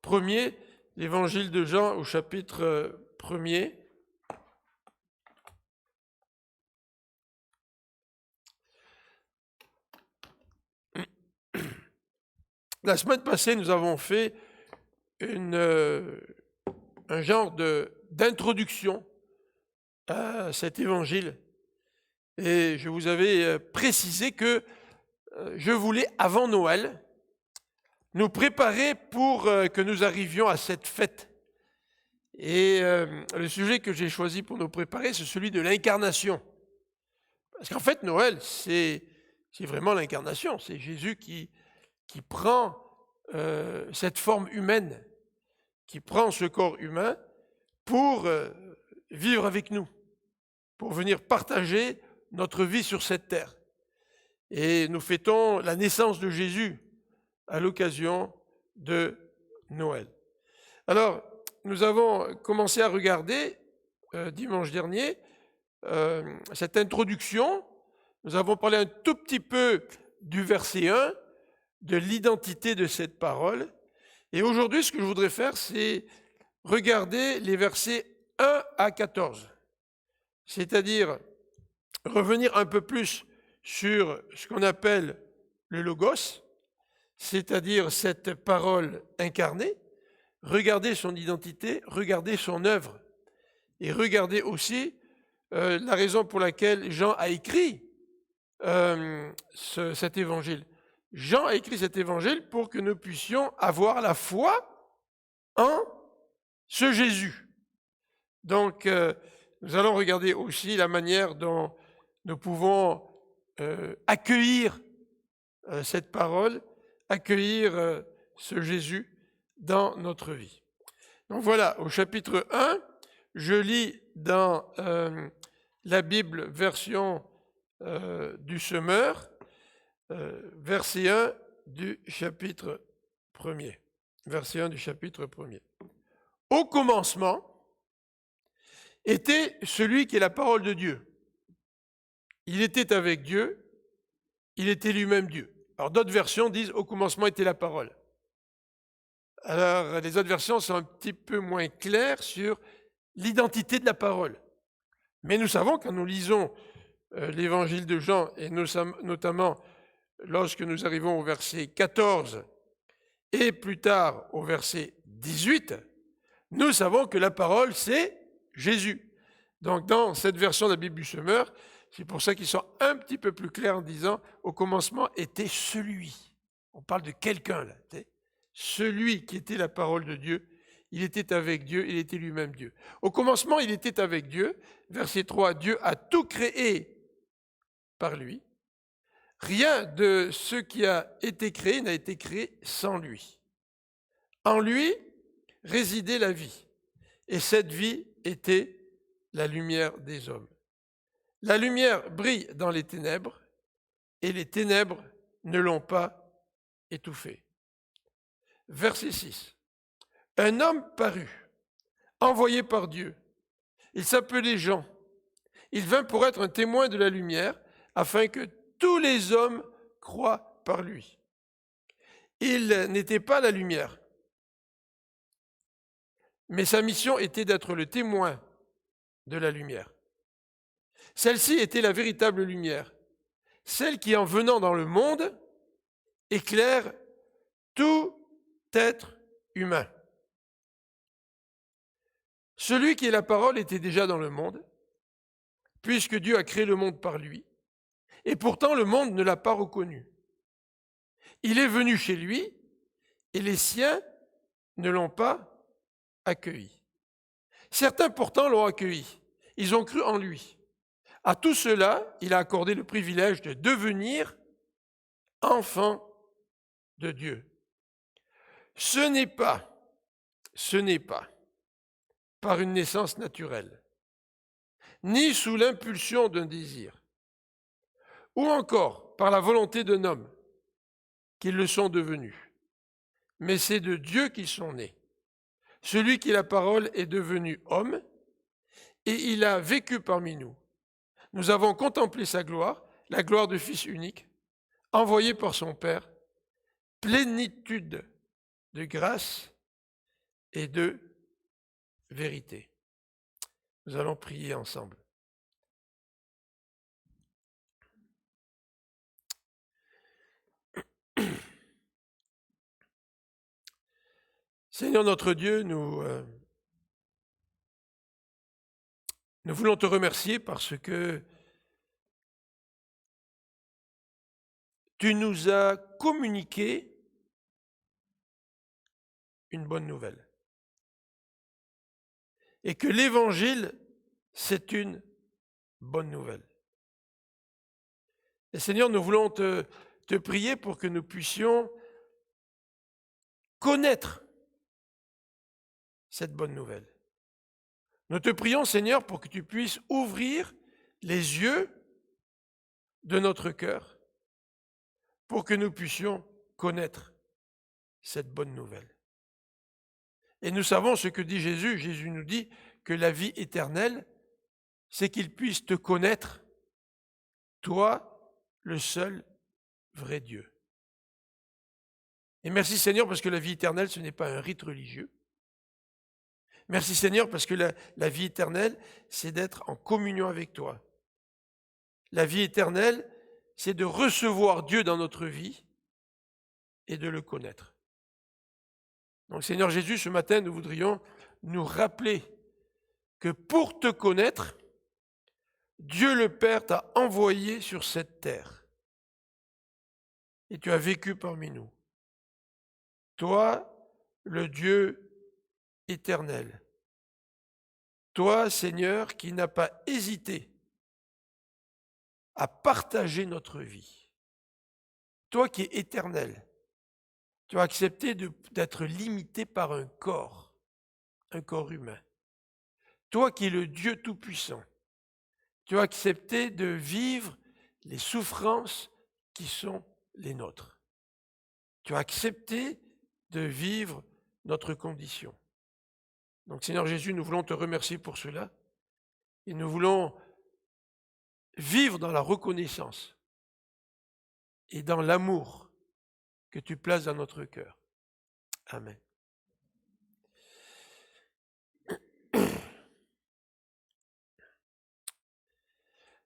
1er, l'évangile de Jean au chapitre 1er. La semaine passée, nous avons fait un genre d'introduction à cet évangile. Et je vous avais précisé que je voulais, avant Noël, nous préparer pour que nous arrivions à cette fête. Et le sujet que j'ai choisi pour nous préparer, c'est celui de l'incarnation. Parce qu'en fait, Noël, c'est vraiment l'incarnation. C'est Jésus qui prend cette forme humaine, qui prend ce corps humain pour vivre avec nous, pour venir partager notre vie sur cette terre. Et nous fêtons la naissance de Jésus à l'occasion de Noël. Alors, nous avons commencé à regarder dimanche dernier cette introduction. Nous avons parlé un tout petit peu du verset 1, de l'identité de cette parole. Et aujourd'hui, ce que je voudrais faire, c'est regarder les versets 1 à 14. C'est-à-dire revenir un peu plus sur ce qu'on appelle le logos, c'est-à-dire cette parole incarnée, regarder son identité, regarder son œuvre, et regarder aussi la raison pour laquelle Jean a écrit cet évangile. Jean a écrit cet évangile pour que nous puissions avoir la foi en ce Jésus. Donc, nous allons regarder aussi la manière dont nous pouvons accueillir cette parole, accueillir ce Jésus dans notre vie. Donc voilà, au chapitre 1, je lis dans la Bible version du Semeur, verset 1 du chapitre 1er. Verset 1 du chapitre 1er. Au commencement était celui qui est la parole de Dieu. Il était avec Dieu, il était lui-même Dieu. Alors d'autres versions disent au commencement était la parole. Alors les autres versions sont un petit peu moins claires sur l'identité de la parole. Mais nous savons quand nous lisons l'évangile de Jean, et notamment lorsque nous arrivons au verset 14 et plus tard au verset 18, nous savons que la parole c'est Jésus. Donc dans cette version de la Bible du Semeur, c'est pour ça qu'ils sont un petit peu plus clairs en disant au commencement était celui. On parle de quelqu'un là. Celui qui était la parole de Dieu, il était avec Dieu, il était lui-même Dieu. Au commencement, il était avec Dieu. Verset 3, Dieu a tout créé par lui. Rien de ce qui a été créé n'a été créé sans lui. En lui résidait la vie, et cette vie était la lumière des hommes. La lumière brille dans les ténèbres, et les ténèbres ne l'ont pas étouffée. Verset 6. Un homme parut, envoyé par Dieu. Il s'appelait Jean. Il vint pour être un témoin de la lumière, afin que tous les hommes croient par lui. Il n'était pas la lumière, mais sa mission était d'être le témoin de la lumière. Celle-ci était la véritable lumière, celle qui, en venant dans le monde, éclaire tout être humain. Celui qui est la parole était déjà dans le monde, puisque Dieu a créé le monde par lui, et pourtant le monde ne l'a pas reconnu. Il est venu chez lui, et les siens ne l'ont pas accueilli. Certains pourtant l'ont accueilli, ils ont cru en lui. À tout cela, il a accordé le privilège de devenir enfant de Dieu. Ce n'est pas par une naissance naturelle, ni sous l'impulsion d'un désir, ou encore par la volonté d'un homme qu'ils le sont devenus, mais c'est de Dieu qu'ils sont nés. Celui qui est la parole est devenu homme, et il a vécu parmi nous. Nous avons contemplé sa gloire, la gloire du Fils unique, envoyé par son Père, plénitude de grâce et de vérité. Nous allons prier ensemble. Seigneur notre Dieu, nous voulons te remercier parce que tu nous as communiqué une bonne nouvelle. Et que l'Évangile, c'est une bonne nouvelle. Et Seigneur, nous voulons te prier pour que nous puissions connaître cette bonne nouvelle. Nous te prions, Seigneur, pour que tu puisses ouvrir les yeux de notre cœur pour que nous puissions connaître cette bonne nouvelle. Et nous savons ce que dit Jésus. Jésus nous dit que la vie éternelle, c'est qu'il puisse te connaître, toi, le seul vrai Dieu. Et merci Seigneur parce que la vie éternelle, ce n'est pas un rite religieux. Merci Seigneur parce que la vie éternelle, c'est d'être en communion avec toi. La vie éternelle, c'est de recevoir Dieu dans notre vie et de le connaître. Donc Seigneur Jésus, ce matin, nous voudrions nous rappeler que pour te connaître, Dieu le Père t'a envoyé sur cette terre. Et tu as vécu parmi nous. Toi, le Dieu éternel. Toi, Seigneur, qui n'as pas hésité à partager notre vie. Toi qui es éternel. Tu as accepté d'être limité par un corps humain. Toi qui es le Dieu Tout-Puissant. Tu as accepté de vivre les souffrances qui sont les nôtres. Tu as accepté de vivre notre condition. Donc Seigneur Jésus, nous voulons te remercier pour cela et nous voulons vivre dans la reconnaissance et dans l'amour que tu places dans notre cœur. Amen.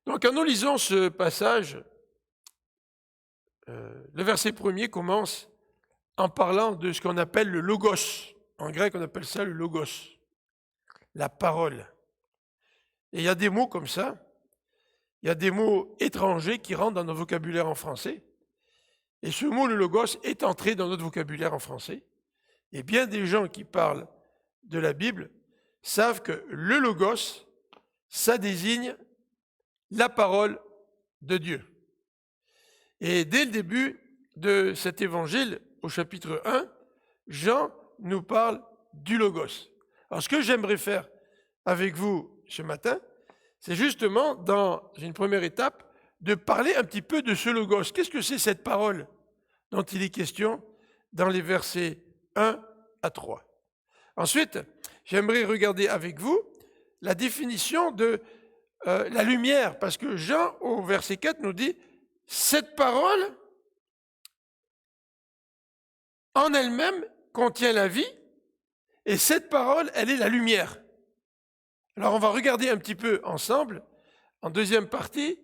Donc quand nous lisons ce passage, le verset 1er commence en parlant de ce qu'on appelle le logos. En grec, on appelle ça le logos, la parole. Et il y a des mots comme ça, il y a des mots étrangers qui rentrent dans notre vocabulaire en français. Et ce mot, le logos, est entré dans notre vocabulaire en français. Et bien des gens qui parlent de la Bible savent que le logos, ça désigne la parole de Dieu. Et dès le début de cet évangile, au chapitre 1, Jean nous parle du logos. Alors ce que j'aimerais faire avec vous ce matin, c'est justement, dans une première étape, de parler un petit peu de ce logos. Qu'est-ce que c'est cette parole dont il est question dans les versets 1 à 3. Ensuite, j'aimerais regarder avec vous la définition de la lumière, parce que Jean, au verset 4, nous dit « Cette parole, en elle-même, contient la vie, et cette parole, elle est la lumière. » Alors, on va regarder un petit peu ensemble, en deuxième partie,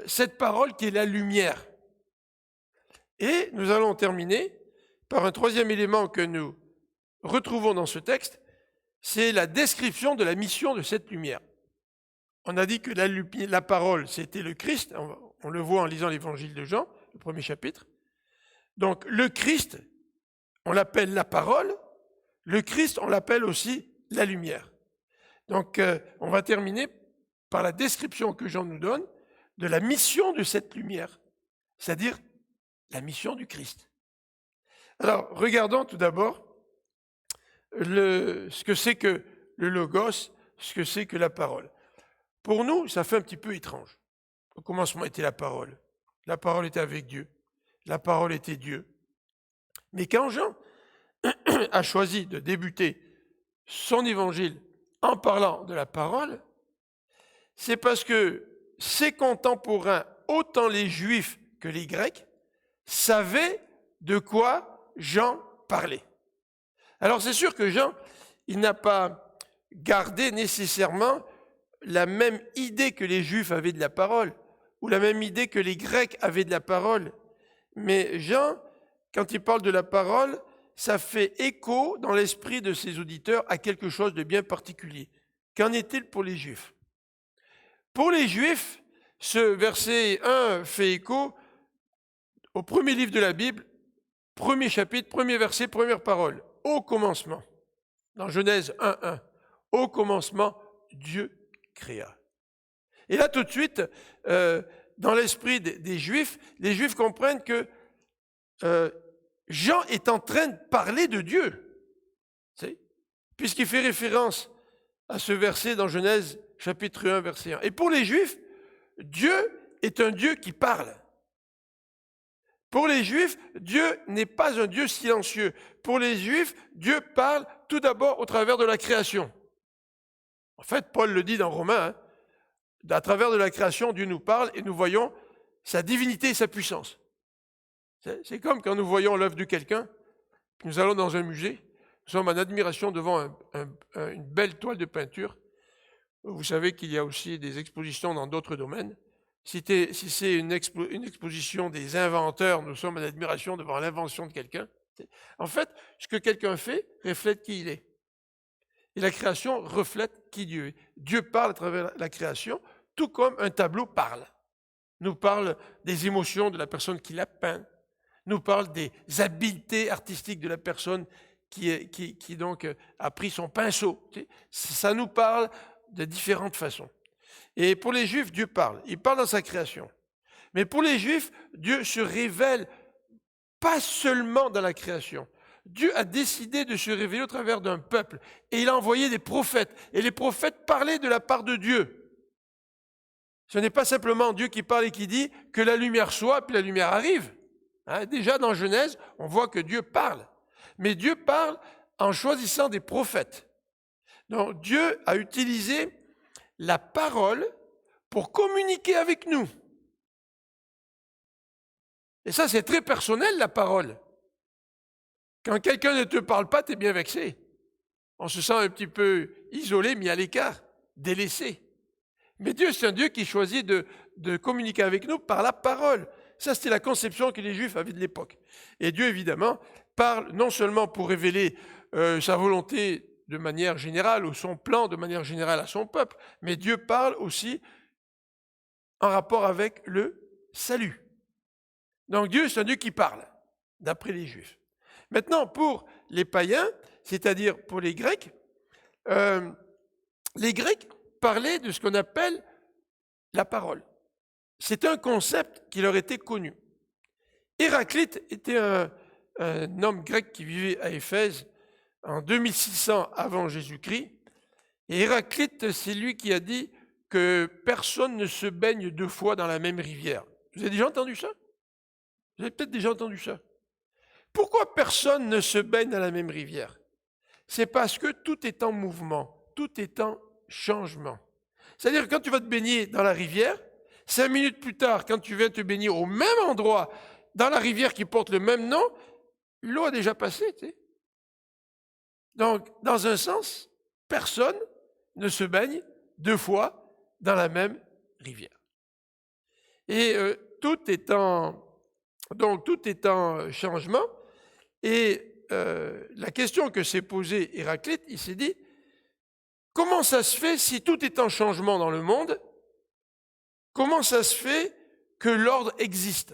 cette parole qui est la lumière. Et nous allons terminer par un troisième élément que nous retrouvons dans ce texte, c'est la description de la mission de cette lumière. On a dit que la parole, c'était le Christ, on le voit en lisant l'évangile de Jean, le premier chapitre. Donc le Christ, on l'appelle la parole, le Christ, on l'appelle aussi la lumière. Donc on va terminer par la description que Jean nous donne de la mission de cette lumière, c'est-à-dire la mission du Christ. Alors, regardons tout d'abord ce que c'est que le logos, ce que c'est que la parole. Pour nous, ça fait un petit peu étrange. Au commencement était la parole. La parole était avec Dieu. La parole était Dieu. Mais quand Jean a choisi de débuter son évangile en parlant de la parole, c'est parce que ses contemporains, autant les Juifs que les Grecs, savaient de quoi Jean parlait. Alors c'est sûr que Jean, il n'a pas gardé nécessairement la même idée que les Juifs avaient de la parole, ou la même idée que les Grecs avaient de la parole. Mais Jean, quand il parle de la parole, ça fait écho dans l'esprit de ses auditeurs à quelque chose de bien particulier. Qu'en est-il pour les Juifs? Pour les Juifs, ce verset 1 fait écho au premier livre de la Bible, premier chapitre, premier verset, première parole. Au commencement, dans Genèse 1:1, au commencement, Dieu créa. Et là, tout de suite, dans l'esprit des Juifs, les Juifs comprennent que Jean est en train de parler de Dieu, puisqu'il fait référence à ce verset dans Genèse chapitre 1, verset 1. Et pour les Juifs, Dieu est un Dieu qui parle. Pour les Juifs, Dieu n'est pas un Dieu silencieux. Pour les Juifs, Dieu parle tout d'abord au travers de la création. En fait, Paul le dit dans Romains, à travers de la création, Dieu nous parle et nous voyons sa divinité et sa puissance. C'est comme quand nous voyons l'œuvre de quelqu'un, nous allons dans un musée, nous sommes en admiration devant une belle toile de peinture. Vous savez qu'il y a aussi des expositions dans d'autres domaines. Si c'est une exposition des inventeurs, nous sommes en admiration devant l'invention de quelqu'un. En fait, ce que quelqu'un fait reflète qui il est. Et la création reflète qui Dieu est. Dieu parle à travers la création, tout comme un tableau parle. Nous parle des émotions de la personne qui l'a peint, nous parle des habiletés artistiques de la personne qui donc a pris son pinceau. Ça nous parle de différentes façons. Et pour les Juifs, Dieu parle. Il parle dans sa création. Mais pour les Juifs, Dieu se révèle pas seulement dans la création. Dieu a décidé de se révéler au travers d'un peuple. Et il a envoyé des prophètes. Et les prophètes parlaient de la part de Dieu. Ce n'est pas simplement Dieu qui parle et qui dit que la lumière soit, puis la lumière arrive. Déjà dans Genèse, on voit que Dieu parle. Mais Dieu parle en choisissant des prophètes. Donc Dieu a utilisé la parole pour communiquer avec nous. Et ça, c'est très personnel, la parole. Quand quelqu'un ne te parle pas, tu es bien vexé. On se sent un petit peu isolé, mis à l'écart, délaissé. Mais Dieu, c'est un Dieu qui choisit de communiquer avec nous par la parole. Ça, c'était la conception que les Juifs avaient de l'époque. Et Dieu, évidemment, parle non seulement pour révéler sa volonté de manière générale ou son plan de manière générale à son peuple, mais Dieu parle aussi en rapport avec le salut. Donc Dieu, c'est un Dieu qui parle, d'après les Juifs. Maintenant, pour les païens, c'est-à-dire pour les Grecs parlaient de ce qu'on appelle la parole. C'est un concept qui leur était connu. Héraclite était un homme grec qui vivait à Éphèse en 2600 avant Jésus-Christ. Et Héraclite, c'est lui qui a dit que personne ne se baigne 2 fois dans la même rivière. Vous avez déjà entendu ça? Vous avez peut-être déjà entendu ça. Pourquoi personne ne se baigne dans la même rivière? C'est parce que tout est en mouvement, tout est en changement. C'est-à-dire que quand tu vas te baigner dans la rivière, 5 minutes plus tard, quand tu viens te baigner au même endroit, dans la rivière qui porte le même nom, l'eau a déjà passé. Tu sais. Donc, dans un sens, personne ne se baigne 2 fois dans la même rivière. Et tout est en changement. Et la question que s'est posée Héraclite, il s'est dit, comment ça se fait si tout est en changement dans le monde? Comment ça se fait que l'ordre existe?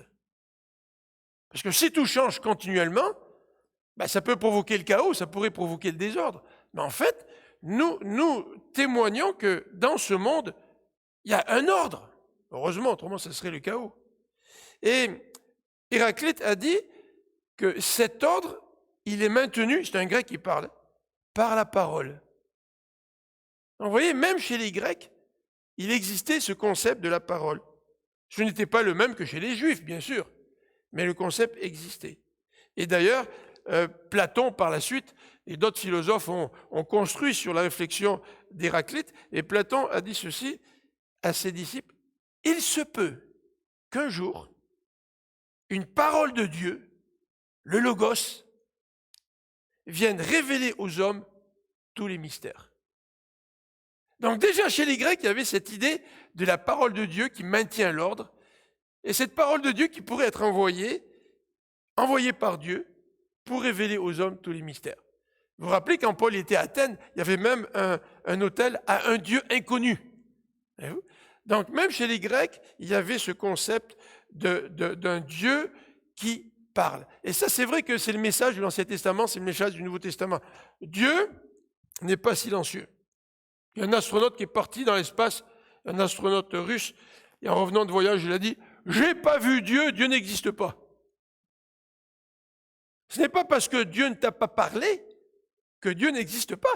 Parce que si tout change continuellement, ça peut provoquer le chaos, ça pourrait provoquer le désordre. Mais en fait, nous témoignons que dans ce monde, il y a un ordre. Heureusement, autrement, ça serait le chaos. Et Héraclite a dit que cet ordre, il est maintenu, c'est un grec qui parle, par la parole. Donc, vous voyez, même chez les Grecs, il existait ce concept de la parole. Ce n'était pas le même que chez les Juifs, bien sûr, mais le concept existait. Et d'ailleurs, Platon, par la suite, et d'autres philosophes ont construit sur la réflexion d'Héraclite, et Platon a dit ceci à ses disciples, « Il se peut qu'un jour, une parole de Dieu, le Logos, vienne révéler aux hommes tous les mystères. Donc déjà chez les Grecs, il y avait cette idée de la parole de Dieu qui maintient l'ordre, et cette parole de Dieu qui pourrait être envoyée par Dieu pour révéler aux hommes tous les mystères. Vous vous rappelez, quand Paul était à Athènes, il y avait même un autel à un Dieu inconnu. Donc même chez les Grecs, il y avait ce concept d'un Dieu qui parle. Et ça, c'est vrai que c'est le message de l'Ancien Testament, c'est le message du Nouveau Testament. Dieu n'est pas silencieux. Il y a un astronaute qui est parti dans l'espace, un astronaute russe, et en revenant de voyage, il a dit « J'ai pas vu Dieu, Dieu n'existe pas ». Ce n'est pas parce que Dieu ne t'a pas parlé que Dieu n'existe pas.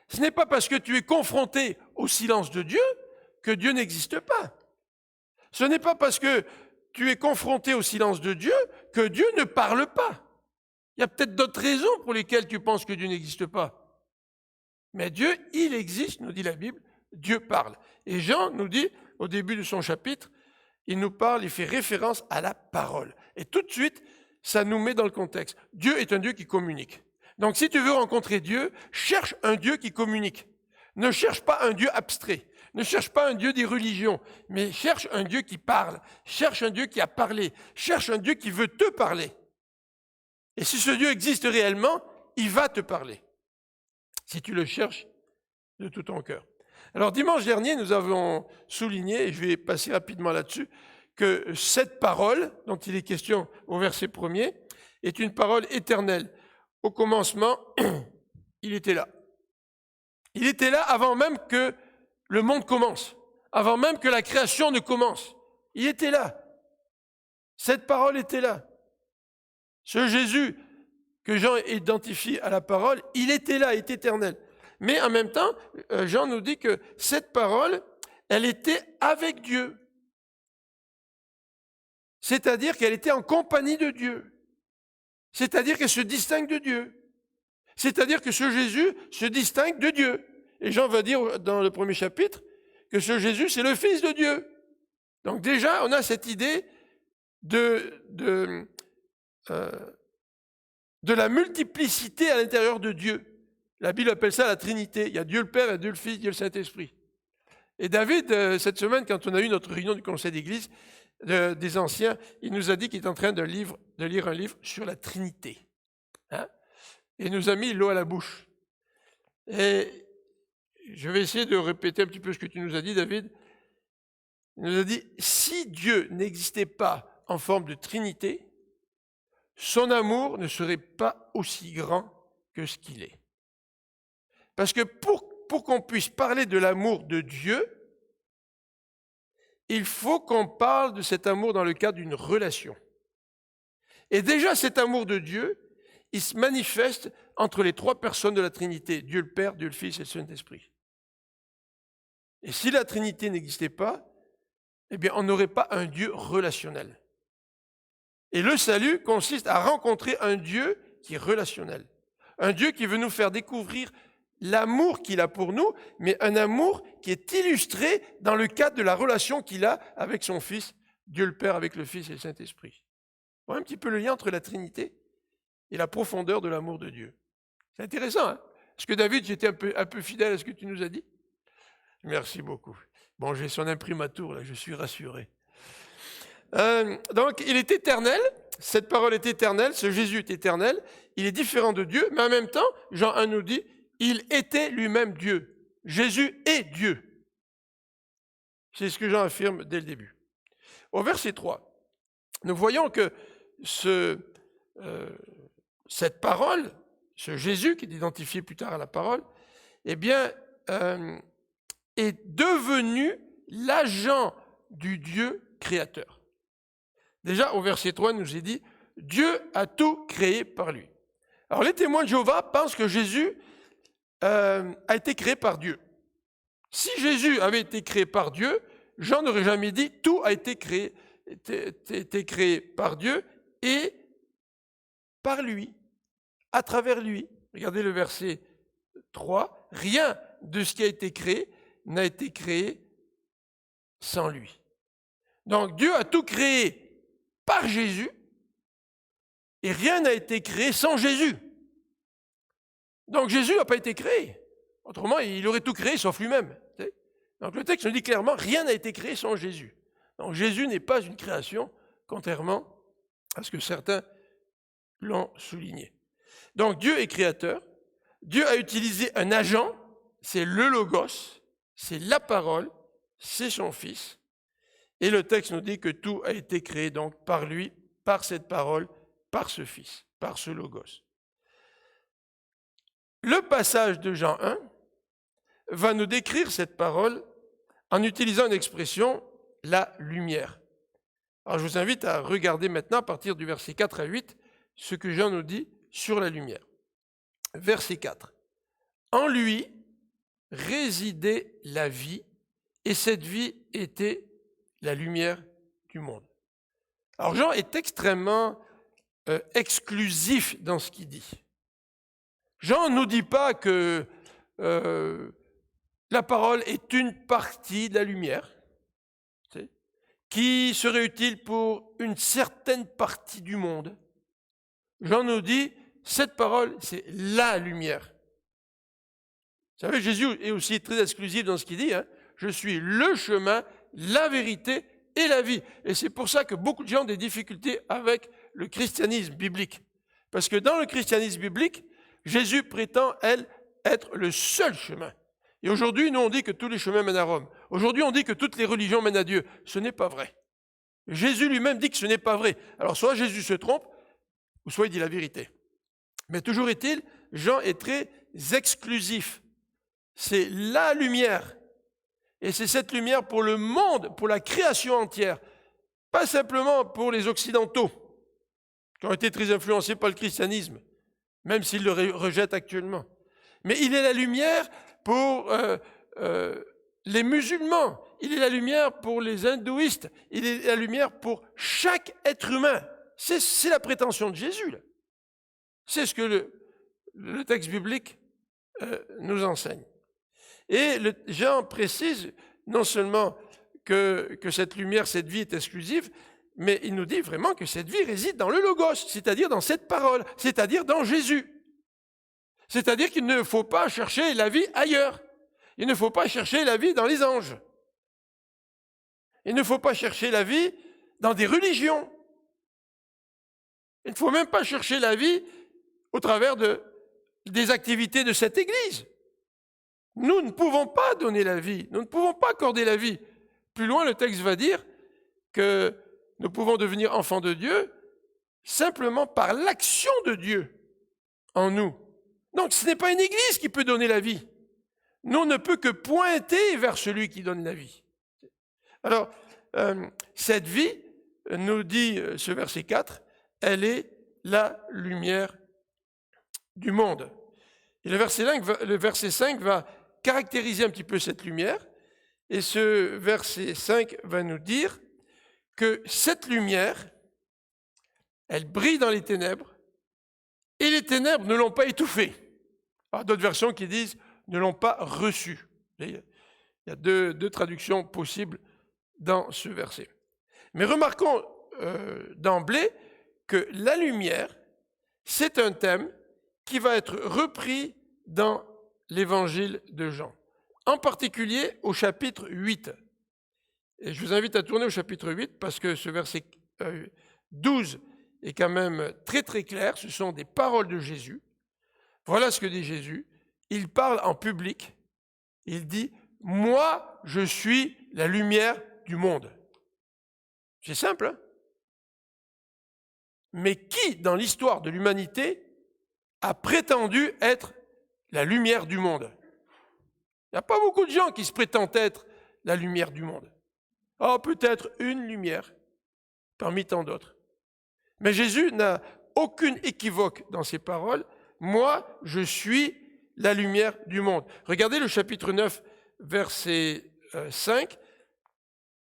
Ce n'est pas parce que tu es confronté au silence de Dieu que Dieu n'existe pas. Ce n'est pas parce que tu es confronté au silence de Dieu que Dieu ne parle pas. Il y a peut-être d'autres raisons pour lesquelles tu penses que Dieu n'existe pas. Mais Dieu, il existe, nous dit la Bible, Dieu parle. Et Jean nous dit, au début de son chapitre, il nous parle, il fait référence à la parole. Et tout de suite, ça nous met dans le contexte. Dieu est un Dieu qui communique. Donc si tu veux rencontrer Dieu, cherche un Dieu qui communique. Ne cherche pas un Dieu abstrait. Ne cherche pas un Dieu des religions, mais cherche un Dieu qui parle. Cherche un Dieu qui a parlé. Cherche un Dieu qui veut te parler. Et si ce Dieu existe réellement, il va te parler. Si tu le cherches de tout ton cœur. Alors dimanche dernier, nous avons souligné, et je vais passer rapidement là-dessus, que cette parole, dont il est question au verset 1er, est une parole éternelle. Au commencement, il était là. Il était là avant même que le monde commence, avant même que la création ne commence. Il était là. Cette parole était là. Ce Jésus que Jean identifie à la parole, il était là, il est éternel. Mais en même temps, Jean nous dit que cette parole, elle était avec Dieu. C'est-à-dire qu'elle était en compagnie de Dieu. C'est-à-dire qu'elle se distingue de Dieu. C'est-à-dire que ce Jésus se distingue de Dieu. Et Jean va dire dans le premier chapitre que ce Jésus, c'est le Fils de Dieu. Donc déjà, on a cette idée de la multiplicité à l'intérieur de Dieu. La Bible appelle ça la Trinité. Il y a Dieu le Père, il y a Dieu le Fils, Dieu le Saint-Esprit. Et David, cette semaine, quand on a eu notre réunion du conseil d'église des anciens, il nous a dit qu'il est en train de lire un livre sur la Trinité. Hein? Et il nous a mis l'eau à la bouche. Et je vais essayer de répéter un petit peu ce que tu nous as dit, David. Il nous a dit, si Dieu n'existait pas en forme de Trinité, son amour ne serait pas aussi grand que ce qu'il est. Parce que pour qu'on puisse parler de l'amour de Dieu, il faut qu'on parle de cet amour dans le cadre d'une relation. Et déjà, cet amour de Dieu, il se manifeste entre les trois personnes de la Trinité, Dieu le Père, Dieu le Fils et le Saint-Esprit. Et si la Trinité n'existait pas, eh bien, on n'aurait pas un Dieu relationnel. Et le salut consiste à rencontrer un Dieu qui est relationnel. Un Dieu qui veut nous faire découvrir l'amour qu'il a pour nous, mais un amour qui est illustré dans le cadre de la relation qu'il a avec son Fils, Dieu le Père avec le Fils et le Saint-Esprit. On voit un petit peu le lien entre la Trinité et la profondeur de l'amour de Dieu. C'est intéressant, hein? Est-ce que David, j'étais un peu fidèle à ce que tu nous as dit? Merci beaucoup. Bon, j'ai son imprimatur, là, je suis rassuré. Donc, il est éternel, cette parole est éternelle, ce Jésus est éternel, il est différent de Dieu, mais en même temps, Jean 1 nous dit, il était lui-même Dieu. Jésus est Dieu. C'est ce que Jean affirme dès le début. Au verset 3, nous voyons que cette parole, ce Jésus qui est identifié plus tard à la parole, eh bien, est devenu l'agent du Dieu créateur. Déjà, au verset 3, il nous est dit, Dieu a tout créé par lui. Alors, les témoins de Jéhovah pensent que Jésus a été créé par Dieu. Si Jésus avait été créé par Dieu, Jean n'aurait jamais dit tout a été créé par Dieu et par lui, à travers lui. Regardez le verset 3. Rien de ce qui a été créé n'a été créé sans lui. Donc Dieu a tout créé par Jésus et rien n'a été créé sans Jésus. Donc Jésus n'a pas été créé. Autrement, il aurait tout créé sauf lui-même. Donc le texte nous dit clairement, rien n'a été créé sans Jésus. Donc Jésus n'est pas une création, contrairement à ce que certains l'ont souligné. Donc Dieu est créateur. Dieu a utilisé un agent, c'est le Logos, c'est la parole, c'est son Fils. Et le texte nous dit que tout a été créé donc par lui, par cette parole, par ce Fils, par ce Logos. Le passage de Jean 1 va nous décrire cette parole en utilisant une expression, la lumière. Alors je vous invite à regarder maintenant à partir du verset 4 à 8 ce que Jean nous dit sur la lumière. Verset 4. En lui résidait la vie, et cette vie était la lumière du monde. Alors Jean est extrêmement exclusif dans ce qu'il dit. Jean ne nous dit pas que la parole est une partie de la lumière, qui serait utile pour une certaine partie du monde. Jean nous dit, cette parole, c'est la lumière. Vous savez, Jésus est aussi très exclusif dans ce qu'il dit. Je suis le chemin, la vérité et la vie. Et c'est pour ça que beaucoup de gens ont des difficultés avec le christianisme biblique. Parce que dans le christianisme biblique, Jésus prétend, être le seul chemin. Et aujourd'hui, nous, on dit que tous les chemins mènent à Rome. Aujourd'hui, on dit que toutes les religions mènent à Dieu. Ce n'est pas vrai. Jésus lui-même dit que ce n'est pas vrai. Alors, soit Jésus se trompe, ou soit il dit la vérité. Mais toujours est-il, Jean est très exclusif. C'est la lumière. Et c'est cette lumière pour le monde, pour la création entière. Pas simplement pour les Occidentaux, qui ont été très influencés par le christianisme, même s'ils le rejettent actuellement. Mais il est la lumière pour les musulmans, il est la lumière pour les hindouistes, il est la lumière pour chaque être humain. C'est la prétention de Jésus, là. C'est ce que le texte biblique nous enseigne. Et Jean précise non seulement que cette lumière, cette vie est exclusive, mais il nous dit vraiment que cette vie réside dans le Logos, c'est-à-dire dans cette parole, c'est-à-dire dans Jésus. C'est-à-dire qu'il ne faut pas chercher la vie ailleurs. Il ne faut pas chercher la vie dans les anges. Il ne faut pas chercher la vie dans des religions. Il ne faut même pas chercher la vie au travers des activités de cette Église. Nous ne pouvons pas donner la vie, nous ne pouvons pas accorder la vie. Plus loin, le texte va dire que nous pouvons devenir enfants de Dieu simplement par l'action de Dieu en nous. Donc ce n'est pas une Église qui peut donner la vie. Nous, on ne peut que pointer vers celui qui donne la vie. Alors, cette vie, nous dit ce verset 4, elle est la lumière du monde. Et le verset 5 va caractériser un petit peu cette lumière. Et ce verset 5 va nous dire que cette lumière, elle brille dans les ténèbres, et les ténèbres ne l'ont pas étouffée. Alors, d'autres versions qui disent ne l'ont pas reçue. Il y a deux traductions possibles dans ce verset. Mais remarquons d'emblée que la lumière, c'est un thème qui va être repris dans l'évangile de Jean, en particulier au chapitre 8. Et je vous invite à tourner au chapitre 8 parce que ce verset 12 est quand même très très clair, ce sont des paroles de Jésus. Voilà ce que dit Jésus. Il parle en public, il dit « Moi, je suis la lumière du monde ». C'est simple, hein? Mais qui, dans l'histoire de l'humanité, a prétendu être la lumière du monde? Il n'y a pas beaucoup de gens qui se prétendent être la lumière du monde. Oh, peut-être une lumière parmi tant d'autres. Mais Jésus n'a aucune équivoque dans ses paroles. Moi, je suis la lumière du monde. Regardez le chapitre 9, verset 5.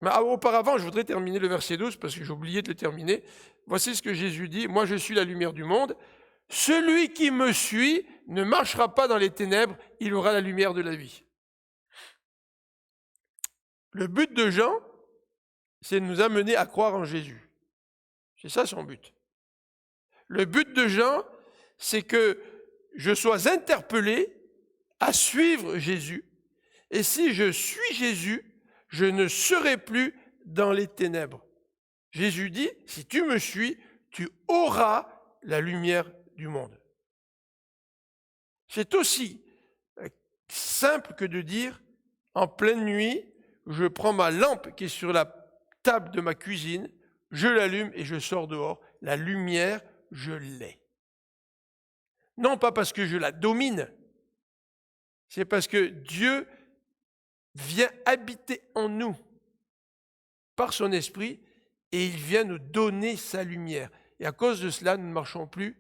Mais auparavant, je voudrais terminer le verset 12 parce que j'ai oublié de le terminer. Voici ce que Jésus dit. Moi, je suis la lumière du monde. Celui qui me suit ne marchera pas dans les ténèbres, il aura la lumière de la vie. Le but de Jean, c'est de nous amener à croire en Jésus. C'est ça son but. Le but de Jean, c'est que je sois interpellé à suivre Jésus. Et si je suis Jésus, je ne serai plus dans les ténèbres. Jésus dit, si tu me suis, tu auras la lumière du monde. C'est aussi simple que de dire, en pleine nuit, je prends ma lampe qui est sur la table de ma cuisine, je l'allume et je sors dehors. La lumière, je l'ai. Non pas parce que je la domine, c'est parce que Dieu vient habiter en nous par son esprit et il vient nous donner sa lumière. Et à cause de cela, nous ne marchons plus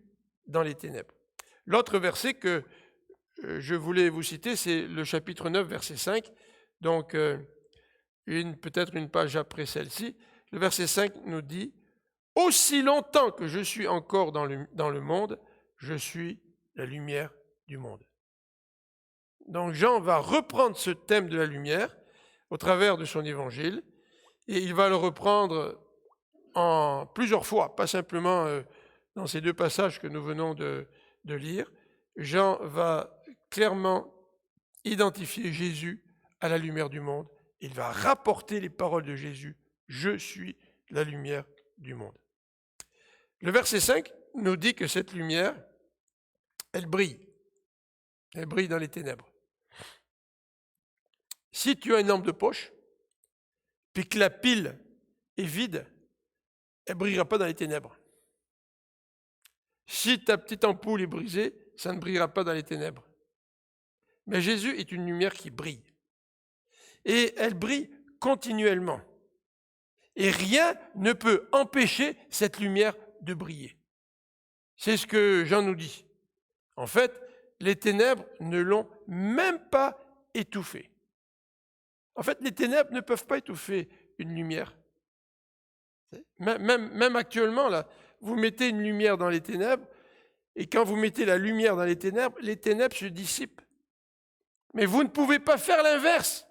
dans les ténèbres. L'autre verset que je voulais vous citer, c'est le chapitre 9, verset 5. Donc, peut-être une page après celle-ci. Le verset 5 nous dit « Aussi longtemps que je suis encore dans le monde, je suis la lumière du monde. » Donc Jean va reprendre ce thème de la lumière au travers de son évangile et il va le reprendre en plusieurs fois, pas simplement dans ces deux passages que nous venons de lire. Jean va clairement identifier Jésus à la lumière du monde. Il va rapporter les paroles de Jésus. Je suis la lumière du monde. Le verset 5 nous dit que cette lumière, elle brille. Elle brille dans les ténèbres. Si tu as une lampe de poche, puis que la pile est vide, elle ne brillera pas dans les ténèbres. Si ta petite ampoule est brisée, ça ne brillera pas dans les ténèbres. Mais Jésus est une lumière qui brille. Et elle brille continuellement. Et rien ne peut empêcher cette lumière de briller. C'est ce que Jean nous dit. En fait, les ténèbres ne l'ont même pas étouffée. En fait, les ténèbres ne peuvent pas étouffer une lumière. Même actuellement, là, vous mettez une lumière dans les ténèbres, et quand vous mettez la lumière dans les ténèbres se dissipent. Mais vous ne pouvez pas faire l'inverse.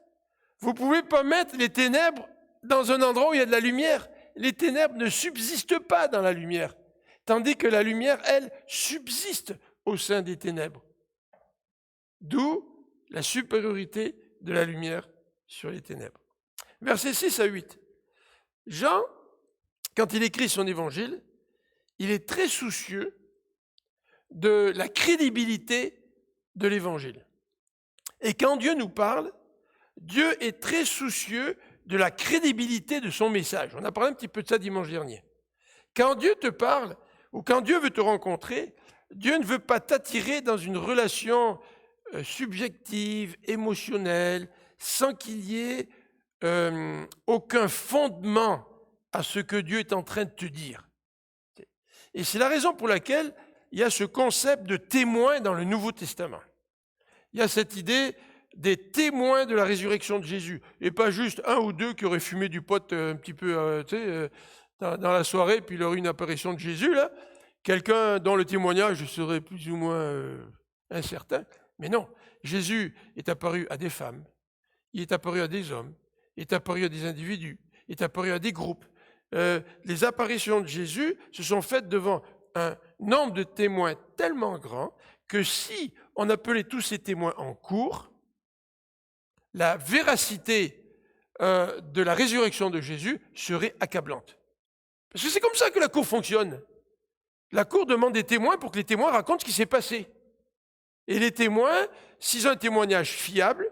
Vous ne pouvez pas mettre les ténèbres dans un endroit où il y a de la lumière. Les ténèbres ne subsistent pas dans la lumière, tandis que la lumière, elle, subsiste au sein des ténèbres. D'où la supériorité de la lumière sur les ténèbres. Versets 6 à 8. Jean, quand il écrit son évangile, il est très soucieux de la crédibilité de l'évangile. Et quand Dieu nous parle, Dieu est très soucieux de la crédibilité de son message. On a parlé un petit peu de ça dimanche dernier. Quand Dieu te parle, ou quand Dieu veut te rencontrer, Dieu ne veut pas t'attirer dans une relation subjective, émotionnelle, sans qu'il y ait aucun fondement à ce que Dieu est en train de te dire. Et c'est la raison pour laquelle il y a ce concept de témoin dans le Nouveau Testament. Il y a cette idée des témoins de la résurrection de Jésus, et pas juste un ou deux qui auraient fumé du pot un petit peu dans la soirée, puis il aurait eu une apparition de Jésus, là. Quelqu'un dont le témoignage serait plus ou moins incertain. Mais non, Jésus est apparu à des femmes, il est apparu à des hommes, il est apparu à des individus, il est apparu à des groupes. Les apparitions de Jésus se sont faites devant un nombre de témoins tellement grand que si on appelait tous ces témoins en cours, la véracité de la résurrection de Jésus serait accablante. Parce que c'est comme ça que la cour fonctionne. La cour demande des témoins pour que les témoins racontent ce qui s'est passé. Et les témoins, s'ils ont un témoignage fiable,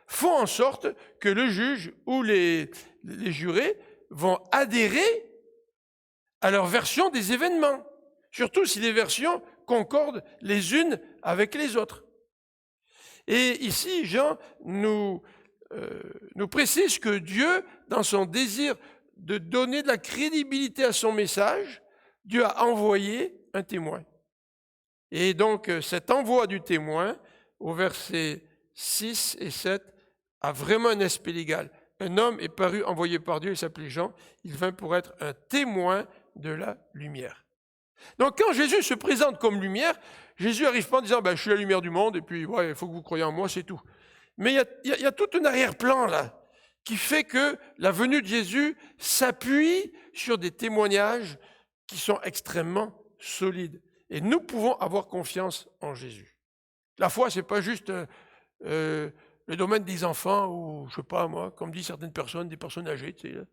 font en sorte que le juge ou les jurés vont adhérer à leur version des événements, surtout si les versions concordent les unes avec les autres. Et ici, Jean nous précise que Dieu, dans son désir de donner de la crédibilité à son message, Dieu a envoyé un témoin. Et donc, cet envoi du témoin, au verset 6 et 7, a vraiment un aspect légal. Un homme est paru, envoyé par Dieu, il s'appelait Jean, il vint pour être un témoin de la lumière. Donc, quand Jésus se présente comme lumière, Jésus n'arrive pas en disant je suis la lumière du monde, et puis ouais, il faut que vous croyez en moi, c'est tout. Mais il y a tout un arrière-plan là, qui fait que la venue de Jésus s'appuie sur des témoignages qui sont extrêmement solides. Et nous pouvons avoir confiance en Jésus. La foi, c'est pas juste le domaine des enfants ou, je sais pas moi, comme disent certaines personnes, des personnes âgées, tu sais, là.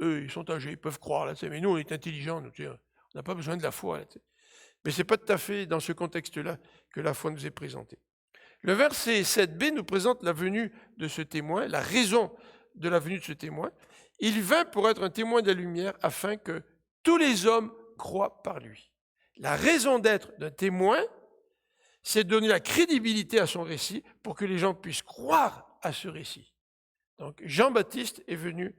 Eux, ils sont âgés, ils peuvent croire, là, tu sais, mais nous, on est intelligents, nous, tu sais, on n'a pas besoin de la foi, là, tu sais. Mais c'est pas tout à fait dans ce contexte-là que la foi nous est présentée. Le verset 7b nous présente la venue de ce témoin, la raison de la venue de ce témoin. Il vint pour être un témoin de la lumière afin que tous les hommes croient par lui. La raison d'être d'un témoin, c'est de donner la crédibilité à son récit pour que les gens puissent croire à ce récit. Donc Jean-Baptiste est venu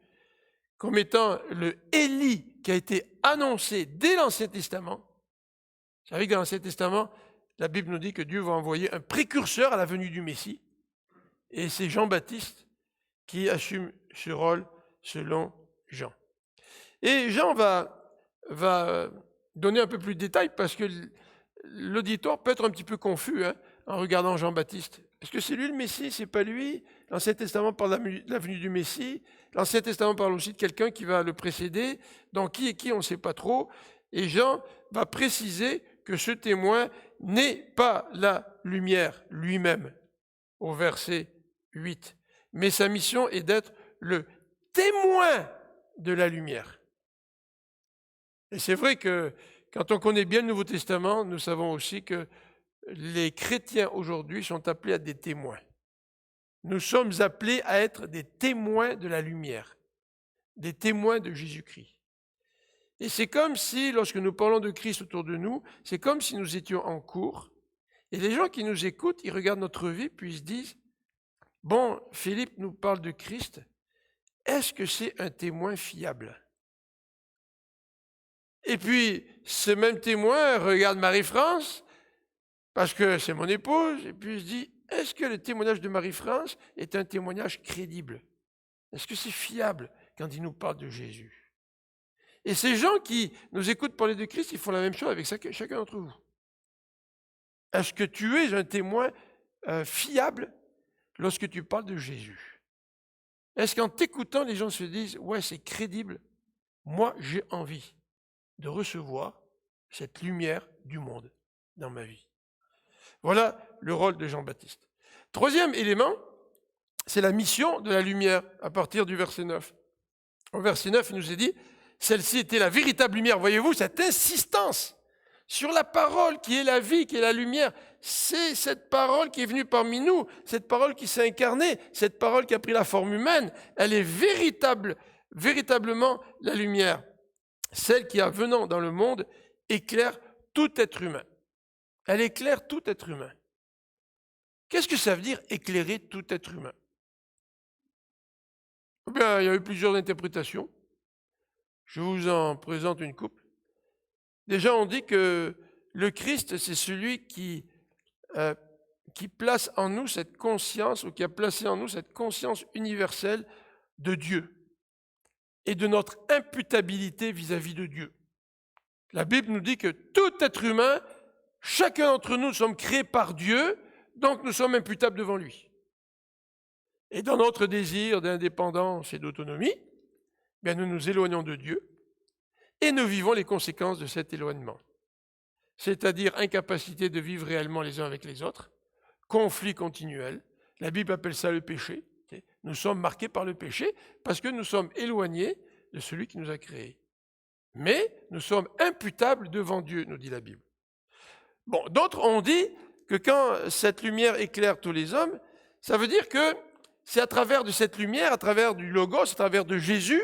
comme étant le Élie qui a été annoncé dès l'Ancien Testament. Vous savez que dans l'Ancien Testament, la Bible nous dit que Dieu va envoyer un précurseur à la venue du Messie. Et c'est Jean-Baptiste qui assume ce rôle selon Jean. Et Jean va donner un peu plus de détails parce que l'auditoire peut être un petit peu confus en regardant Jean-Baptiste. Est-ce que c'est lui le Messie? C'est pas lui? L'Ancien Testament parle de la venue du Messie. L'Ancien Testament parle aussi de quelqu'un qui va le précéder. Donc qui est qui, on ne sait pas trop. Et Jean va préciser que ce témoin n'est pas la lumière lui-même, au verset 8. Mais sa mission est d'être le témoin de la lumière. Et c'est vrai que quand on connaît bien le Nouveau Testament, nous savons aussi que les chrétiens aujourd'hui sont appelés à des témoins. Nous sommes appelés à être des témoins de la lumière, des témoins de Jésus-Christ. Et c'est comme si, lorsque nous parlons de Christ autour de nous, c'est comme si nous étions en cours, et les gens qui nous écoutent, ils regardent notre vie, puis ils se disent, bon, Philippe nous parle de Christ, est-ce que c'est un témoin fiable? Et puis, ce même témoin regarde Marie-France, parce que c'est mon épouse, et puis il se dit, est-ce que le témoignage de Marie-France est un témoignage crédible? Est-ce que c'est fiable quand il nous parle de Jésus? Et ces gens qui nous écoutent parler de Christ, ils font la même chose avec chacun d'entre vous. Est-ce que tu es un témoin fiable lorsque tu parles de Jésus? Est-ce qu'en t'écoutant, les gens se disent, ouais, c'est crédible, moi j'ai envie de recevoir cette lumière du monde dans ma vie? Voilà le rôle de Jean-Baptiste. Troisième élément, c'est la mission de la lumière à partir du verset 9. Au verset 9, il nous est dit, celle-ci était la véritable lumière. Voyez-vous, cette insistance sur la parole qui est la vie, qui est la lumière, c'est cette parole qui est venue parmi nous, cette parole qui s'est incarnée, cette parole qui a pris la forme humaine. Elle est véritablement la lumière. Celle qui, en venant dans le monde, éclaire tout être humain. Elle éclaire tout être humain. Qu'est-ce que ça veut dire éclairer tout être humain? Bien, il y a eu plusieurs interprétations. Je vous en présente une couple. Déjà, on dit que le Christ, c'est celui qui place en nous cette conscience, ou qui a placé en nous cette conscience universelle de Dieu et de notre imputabilité vis-à-vis de Dieu. La Bible nous dit que tout être humain, chacun d'entre nous sommes créés par Dieu, donc nous sommes imputables devant lui. Et dans notre désir d'indépendance et d'autonomie, bien nous nous éloignons de Dieu et nous vivons les conséquences de cet éloignement. C'est-à-dire incapacité de vivre réellement les uns avec les autres, conflit continuel. La Bible appelle ça le péché. Nous sommes marqués par le péché parce que nous sommes éloignés de celui qui nous a créés. Mais nous sommes imputables devant Dieu, nous dit la Bible. Bon, d'autres ont dit que quand cette lumière éclaire tous les hommes, ça veut dire que c'est à travers de cette lumière, à travers du Logos, à travers de Jésus,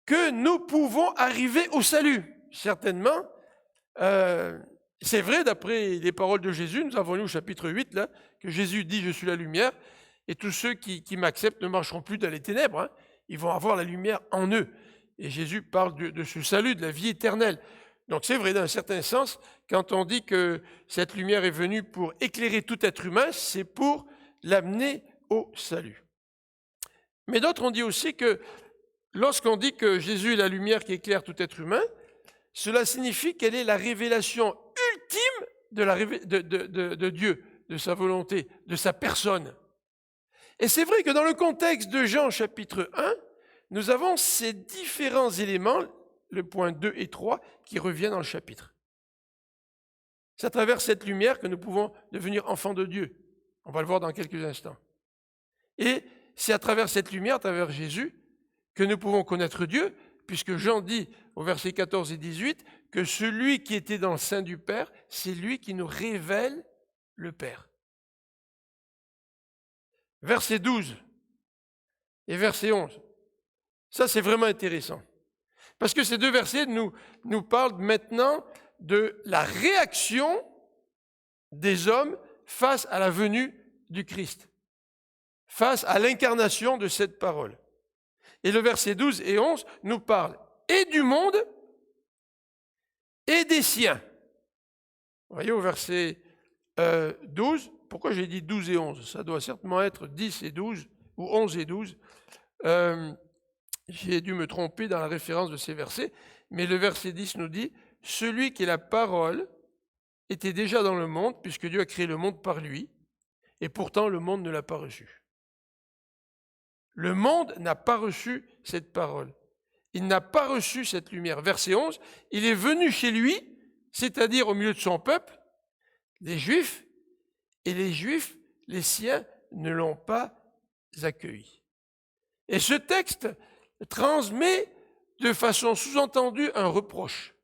que nous pouvons arriver au salut. Certainement, c'est vrai, d'après les paroles de Jésus, nous avons lu au chapitre 8, là, que Jésus dit « Je suis la lumière », et tous ceux qui m'acceptent ne marcheront plus dans les ténèbres, hein, ils vont avoir la lumière en eux. Et Jésus parle de ce salut, de la vie éternelle. Donc c'est vrai, dans un certain sens, quand on dit que cette lumière est venue pour éclairer tout être humain, c'est pour l'amener au salut. Mais d'autres ont dit aussi que lorsqu'on dit que Jésus est la lumière qui éclaire tout être humain, cela signifie qu'elle est la révélation ultime de Dieu, de sa volonté, de sa personne. Et c'est vrai que dans le contexte de Jean chapitre 1, nous avons ces différents éléments, le point 2 et 3, qui reviennent dans le chapitre. C'est à travers cette lumière que nous pouvons devenir enfants de Dieu. On va le voir dans quelques instants. Et c'est à travers cette lumière, à travers Jésus, que nous pouvons connaître Dieu, puisque Jean dit au verset 14 et 18 que celui qui était dans le sein du Père, c'est lui qui nous révèle le Père. Verset 12 et verset 11. Ça, c'est vraiment intéressant. Parce que ces deux versets nous parlent maintenant de la réaction des hommes face à la venue du Christ, face à l'incarnation de cette parole. Et le verset 12 et 11 nous parlent et du monde et des siens. Vous voyez au verset 12, pourquoi j'ai dit 12 et 11? Ça doit certainement être 10 et 12 ou 11 et 12. J'ai dû me tromper dans la référence de ces versets, mais le verset 10 nous dit « Celui qui est la parole était déjà dans le monde, puisque Dieu a créé le monde par lui, et pourtant le monde ne l'a pas reçu. » Le monde n'a pas reçu cette parole. Il n'a pas reçu cette lumière. Verset 11, il est venu chez lui, c'est-à-dire au milieu de son peuple, les Juifs, et les Juifs, les siens, ne l'ont pas accueilli. Et ce texte transmet de façon sous-entendue un reproche.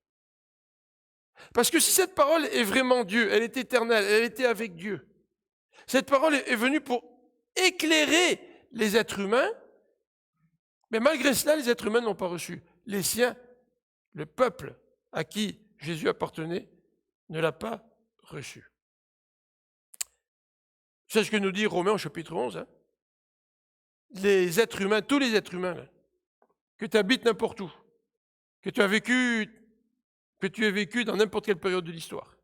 Parce que si cette parole est vraiment Dieu, elle est éternelle, elle était avec Dieu, cette parole est venue pour éclairer les êtres humains, mais malgré cela, les êtres humains n'ont pas reçu. Les siens, le peuple à qui Jésus appartenait, ne l'a pas reçu. C'est ce que nous dit Romains au chapitre 11. Hein. Les êtres humains, tous les êtres humains, là, que tu habites n'importe où, que tu aies vécu dans n'importe quelle période de l'histoire.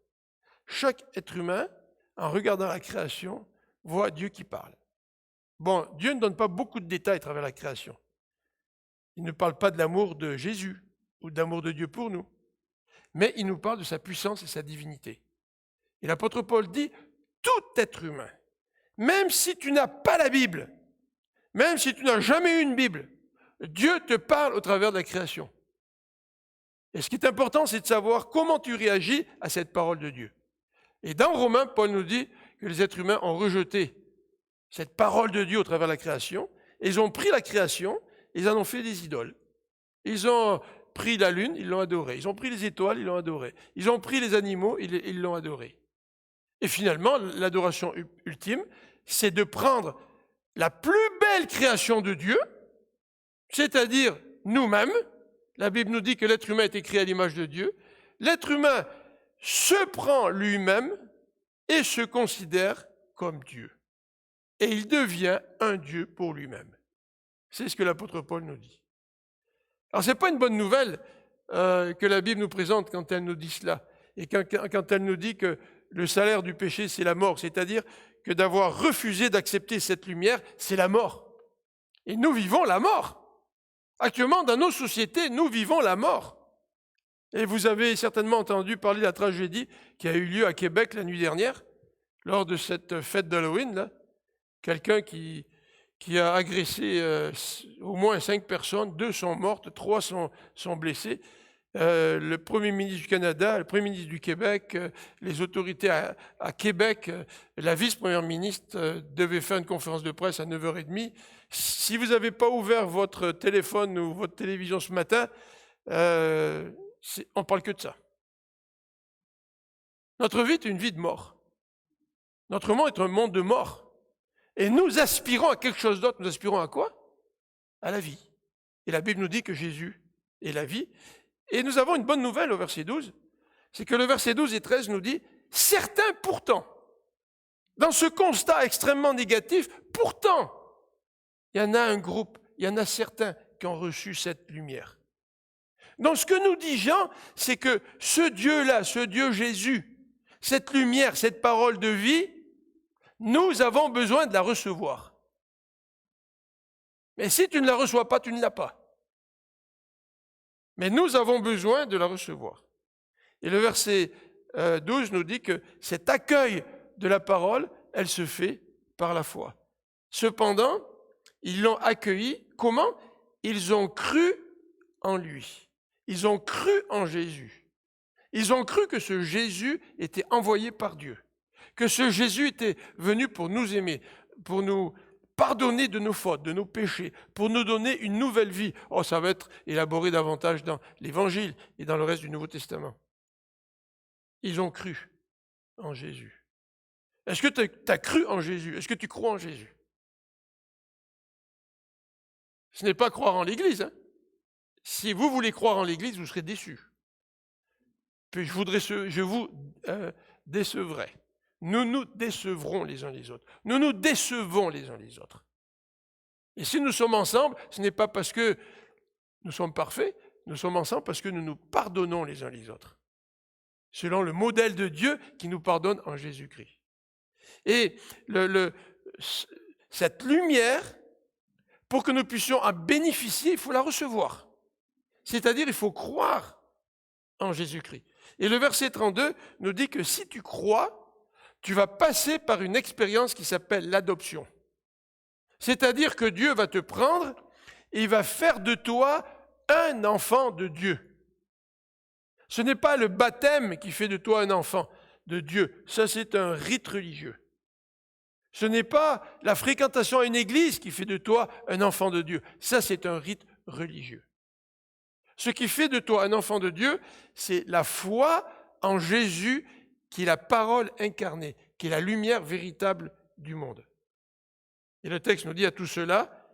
Chaque être humain, en regardant la création, voit Dieu qui parle. Bon, Dieu ne donne pas beaucoup de détails à travers la création. Il ne parle pas de l'amour de Jésus ou de l'amour de Dieu pour nous, mais il nous parle de sa puissance et sa divinité. Et l'apôtre Paul dit, tout être humain, même si tu n'as pas la Bible, même si tu n'as jamais eu une Bible, Dieu te parle au travers de la création. Et ce qui est important, c'est de savoir comment tu réagis à cette parole de Dieu. Et dans Romains, Paul nous dit que les êtres humains ont rejeté cette parole de Dieu au travers de la création, et ils ont pris la création, ils en ont fait des idoles. Ils ont pris la lune, ils l'ont adorée. Ils ont pris les étoiles, ils l'ont adorée. Ils ont pris les animaux, ils l'ont adorée. Et finalement, l'adoration ultime, c'est de prendre la plus belle création de Dieu, c'est-à-dire nous-mêmes. La Bible nous dit que l'être humain a été créé à l'image de Dieu. L'être humain se prend lui-même et se considère comme Dieu. Et il devient un Dieu pour lui-même. C'est ce que l'apôtre Paul nous dit. Alors, ce n'est pas une bonne nouvelle que la Bible nous présente quand elle nous dit cela. Et quand elle nous dit que le salaire du péché, c'est la mort. C'est-à-dire que d'avoir refusé d'accepter cette lumière, c'est la mort. Et nous vivons la mort. Actuellement, dans nos sociétés, nous vivons la mort. Et vous avez certainement entendu parler de la tragédie qui a eu lieu à Québec la nuit dernière, lors de cette fête d'Halloween, là. Quelqu'un qui a agressé au moins 5 personnes, 2 sont mortes, 3 sont blessés. Le Premier ministre du Canada, le Premier ministre du Québec, les autorités à Québec, la vice-première ministre devait faire une conférence de presse à 9h30. Si vous n'avez pas ouvert votre téléphone ou votre télévision ce matin, on ne parle que de ça. Notre vie est une vie de mort. Notre monde est un monde de mort. Et nous aspirons à quelque chose d'autre. Nous aspirons à quoi? À la vie. Et la Bible nous dit que Jésus est la vie. Et nous avons une bonne nouvelle au verset 12. C'est que le verset 12 et 13 nous dit « Certains pourtant ». Dans ce constat extrêmement négatif, pourtant, il y en a un groupe, il y en a certains qui ont reçu cette lumière. Donc ce que nous dit Jean, c'est que ce Dieu-là, ce Dieu Jésus, cette lumière, cette parole de vie, nous avons besoin de la recevoir. Mais si tu ne la reçois pas, tu ne l'as pas. Mais nous avons besoin de la recevoir. Et le verset 12 nous dit que cet accueil de la parole, elle se fait par la foi. Cependant, ils l'ont accueilli. Comment? Ils ont cru en lui. Ils ont cru en Jésus. Ils ont cru que ce Jésus était envoyé par Dieu, que ce Jésus était venu pour nous aimer, pour nous pardonner de nos fautes, de nos péchés, pour nous donner une nouvelle vie. Oh, ça va être élaboré davantage dans l'Évangile et dans le reste du Nouveau Testament. Ils ont cru en Jésus. Est-ce que tu as cru en Jésus? Est-ce que tu crois en Jésus? Ce n'est pas croire en l'Église. Hein. Si vous voulez croire en l'Église, vous serez déçus. Puis je vous décevrai. Nous nous décevrons les uns les autres. Nous nous décevons les uns les autres. Et si nous sommes ensemble, ce n'est pas parce que nous sommes parfaits, nous sommes ensemble parce que nous nous pardonnons les uns les autres. Selon le modèle de Dieu qui nous pardonne en Jésus-Christ. Et cette lumière, pour que nous puissions en bénéficier, il faut la recevoir. C'est-à-dire, il faut croire en Jésus-Christ. Et le verset 32 nous dit que si tu crois, tu vas passer par une expérience qui s'appelle l'adoption. C'est-à-dire que Dieu va te prendre et il va faire de toi un enfant de Dieu. Ce n'est pas le baptême qui fait de toi un enfant de Dieu. Ça, c'est un rite religieux. Ce n'est pas la fréquentation à une église qui fait de toi un enfant de Dieu. Ça, c'est un rite religieux. Ce qui fait de toi un enfant de Dieu, c'est la foi en Jésus qui est la parole incarnée, qui est la lumière véritable du monde. Et le texte nous dit à tout cela,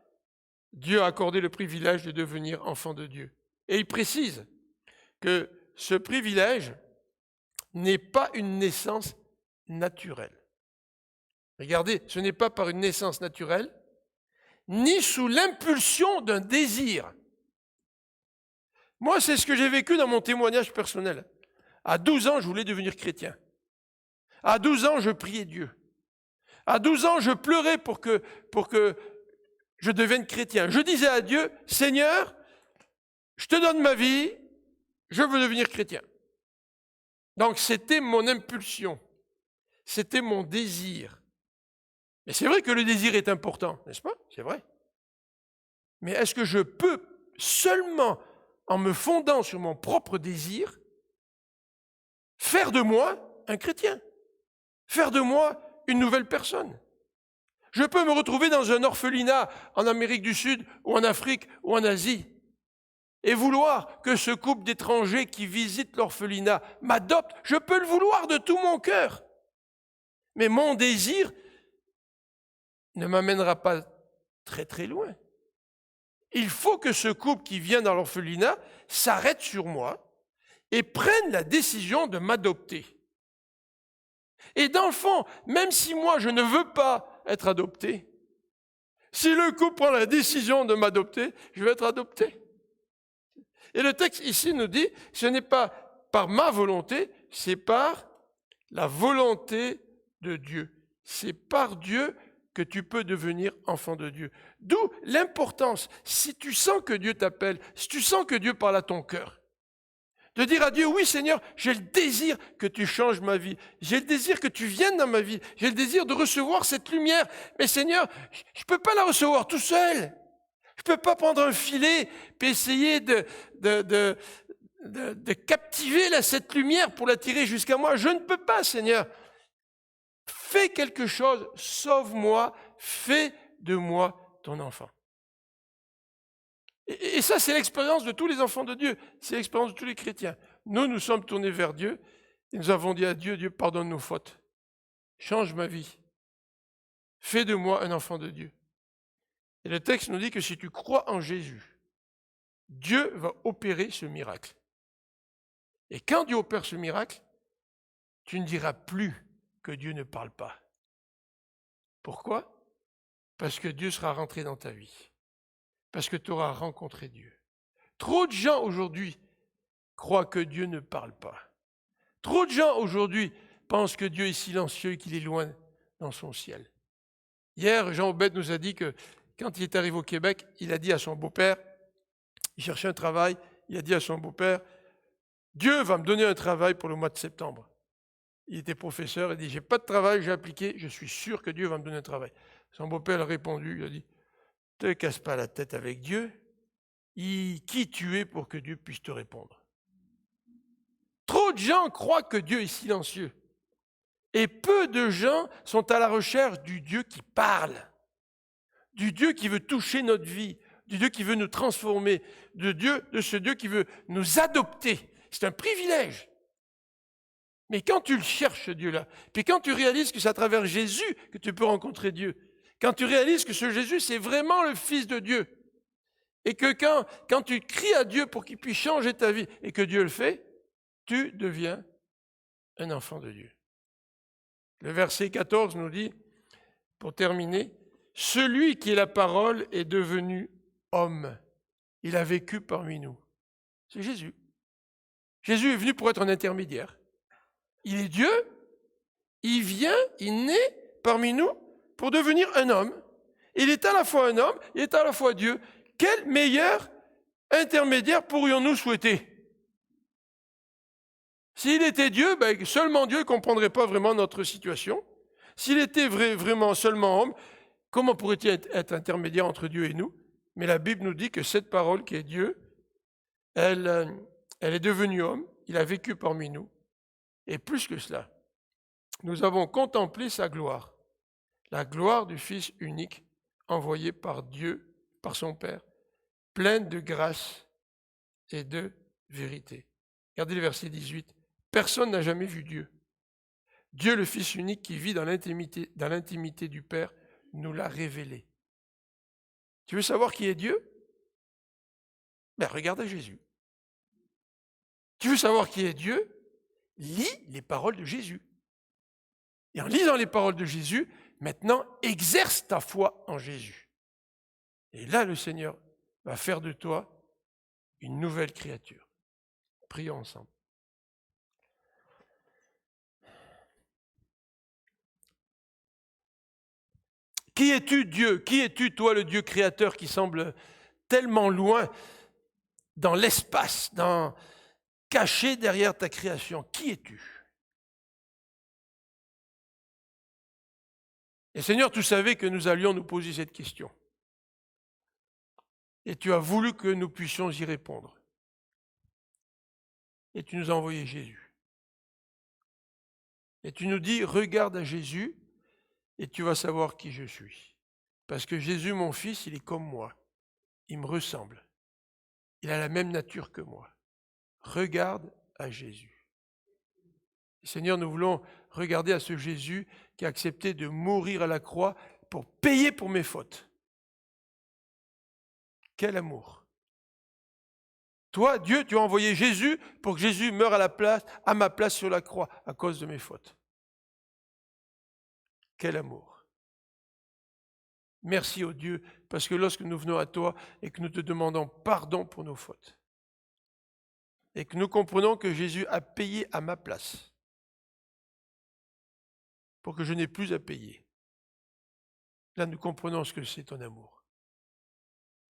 Dieu a accordé le privilège de devenir enfant de Dieu. Et il précise que ce privilège n'est pas une naissance naturelle. Regardez, ce n'est pas par une naissance naturelle, ni sous l'impulsion d'un désir. Moi, c'est ce que j'ai vécu dans mon témoignage personnel. À 12 ans, je voulais devenir chrétien. À 12 ans, je priais Dieu. À 12 ans, je pleurais pour que je devienne chrétien. Je disais à Dieu, Seigneur, je te donne ma vie, je veux devenir chrétien. Donc, c'était mon impulsion. C'était mon désir. Mais c'est vrai que le désir est important, n'est-ce pas? C'est vrai. Mais est-ce que je peux seulement, en me fondant sur mon propre désir, faire de moi un chrétien? Faire de moi une nouvelle personne? Je peux me retrouver dans un orphelinat en Amérique du Sud ou en Afrique ou en Asie et vouloir que ce couple d'étrangers qui visitent l'orphelinat m'adopte. Je peux le vouloir de tout mon cœur. Mais mon désir ne m'amènera pas très très loin. Il faut que ce couple qui vient dans l'orphelinat s'arrête sur moi et prenne la décision de m'adopter. Et dans le fond, même si moi je ne veux pas être adopté, si le couple prend la décision de m'adopter, je vais être adopté. Et le texte ici nous dit, ce n'est pas par ma volonté, c'est par la volonté de Dieu. C'est par Dieu que tu peux devenir enfant de Dieu. D'où l'importance, si tu sens que Dieu t'appelle, si tu sens que Dieu parle à ton cœur, de dire à Dieu, oui Seigneur, j'ai le désir que tu changes ma vie, j'ai le désir que tu viennes dans ma vie, j'ai le désir de recevoir cette lumière, mais Seigneur, je ne peux pas la recevoir tout seul. Je ne peux pas prendre un filet et essayer de captiver cette lumière pour l'attirer jusqu'à moi. Je ne peux pas, Seigneur. Fais quelque chose, sauve-moi, fais de moi ton enfant. Et ça, c'est l'expérience de tous les enfants de Dieu. C'est l'expérience de tous les chrétiens. Nous sommes tournés vers Dieu et nous avons dit à Dieu, Dieu, pardonne nos fautes. Change ma vie. Fais de moi un enfant de Dieu. Et le texte nous dit que si tu crois en Jésus, Dieu va opérer ce miracle. Et quand Dieu opère ce miracle, tu ne diras plus que Dieu ne parle pas. Pourquoi? Parce que Dieu sera rentré dans ta vie. Parce que tu auras rencontré Dieu. Trop de gens aujourd'hui croient que Dieu ne parle pas. Trop de gens aujourd'hui pensent que Dieu est silencieux et qu'il est loin dans son ciel. Hier, Jean Aubette nous a dit que quand il est arrivé au Québec, il a dit à son beau-père, il cherchait un travail, il a dit à son beau-père, Dieu va me donner un travail pour le mois de septembre. Il était professeur, il dit, j'ai pas de travail, j'ai appliqué, je suis sûr que Dieu va me donner un travail. Son beau-père a répondu, il a dit, ne te casse pas la tête avec Dieu, qui tu es pour que Dieu puisse te répondre? Trop de gens croient que Dieu est silencieux. Et peu de gens sont à la recherche du Dieu qui parle, du Dieu qui veut toucher notre vie, du Dieu qui veut nous transformer, de ce Dieu qui veut nous adopter. C'est un privilège. Mais quand tu le cherches, ce Dieu-là, puis quand tu réalises que c'est à travers Jésus que tu peux rencontrer Dieu, quand tu réalises que ce Jésus, c'est vraiment le Fils de Dieu, et que quand tu cries à Dieu pour qu'il puisse changer ta vie, et que Dieu le fait, tu deviens un enfant de Dieu. Le verset 14 nous dit, pour terminer, « Celui qui est la parole est devenu homme. Il a vécu parmi nous. » C'est Jésus. Jésus est venu pour être un intermédiaire. Il est Dieu, il vient, il naît parmi nous pour devenir un homme. Il est à la fois un homme, il est à la fois Dieu. Quel meilleur intermédiaire pourrions-nous souhaiter? S'il était Dieu, seulement Dieu ne comprendrait pas vraiment notre situation. S'il était vraiment seulement homme, comment pourrait-il être intermédiaire entre Dieu et nous? Mais la Bible nous dit que cette parole qui est Dieu, elle est devenue homme, il a vécu parmi nous. Et plus que cela, nous avons contemplé sa gloire, la gloire du Fils unique envoyé par Dieu, par son Père, pleine de grâce et de vérité. Regardez le verset 18. Personne n'a jamais vu Dieu. Dieu, le Fils unique qui vit dans l'intimité du Père, nous l'a révélé. Tu veux savoir qui est Dieu? Regarde à Jésus. Tu veux savoir qui est Dieu? Lis les paroles de Jésus. Et en lisant les paroles de Jésus, maintenant, exerce ta foi en Jésus. Et là, le Seigneur va faire de toi une nouvelle créature. Prions ensemble. Qui es-tu, Dieu? Qui es-tu, toi, le Dieu créateur qui semble tellement loin dans l'espace, caché derrière ta création? Qui es-tu? Et Seigneur, tu savais que nous allions nous poser cette question. Et tu as voulu que nous puissions y répondre. Et tu nous as envoyé Jésus. Et tu nous dis, regarde à Jésus et tu vas savoir qui je suis. Parce que Jésus, mon fils, il est comme moi. Il me ressemble. Il a la même nature que moi. Regarde à Jésus. Et Seigneur, nous voulons regarder à ce Jésus qui a accepté de mourir à la croix pour payer pour mes fautes. Quel amour! Toi, Dieu, tu as envoyé Jésus pour que Jésus meure à ma place sur la croix à cause de mes fautes. Quel amour! Merci au Dieu, parce que lorsque nous venons à toi et que nous te demandons pardon pour nos fautes, et que nous comprenons que Jésus a payé à ma place, pour que je n'ai plus à payer, là nous comprenons ce que c'est ton amour.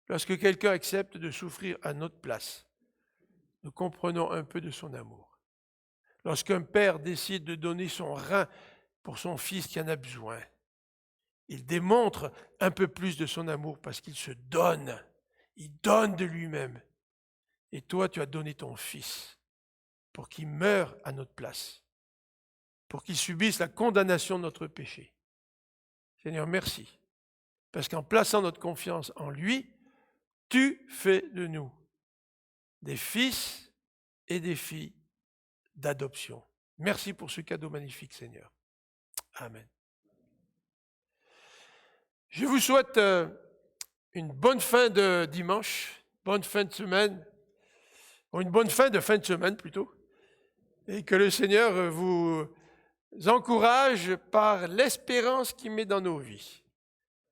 Lorsque quelqu'un accepte de souffrir à notre place, nous comprenons un peu de son amour. Lorsqu'un père décide de donner son rein pour son fils qui en a besoin, il démontre un peu plus de son amour parce qu'il se donne. Il donne de lui-même. Et toi, tu as donné ton fils pour qu'il meure à notre place, pour qu'il subisse la condamnation de notre péché. Seigneur, merci. Parce qu'en plaçant notre confiance en lui, tu fais de nous des fils et des filles d'adoption. Merci pour ce cadeau magnifique, Seigneur. Amen. Je vous souhaite une bonne fin de dimanche, bonne fin de semaine, ou une bonne fin de semaine plutôt, et que le Seigneur vous encourage par l'espérance qu'il met dans nos vies,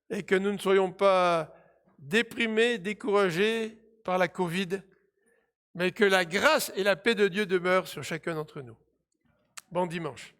et que nous ne soyons pas déprimés, découragés par la Covid, mais que la grâce et la paix de Dieu demeurent sur chacun d'entre nous. Bon dimanche.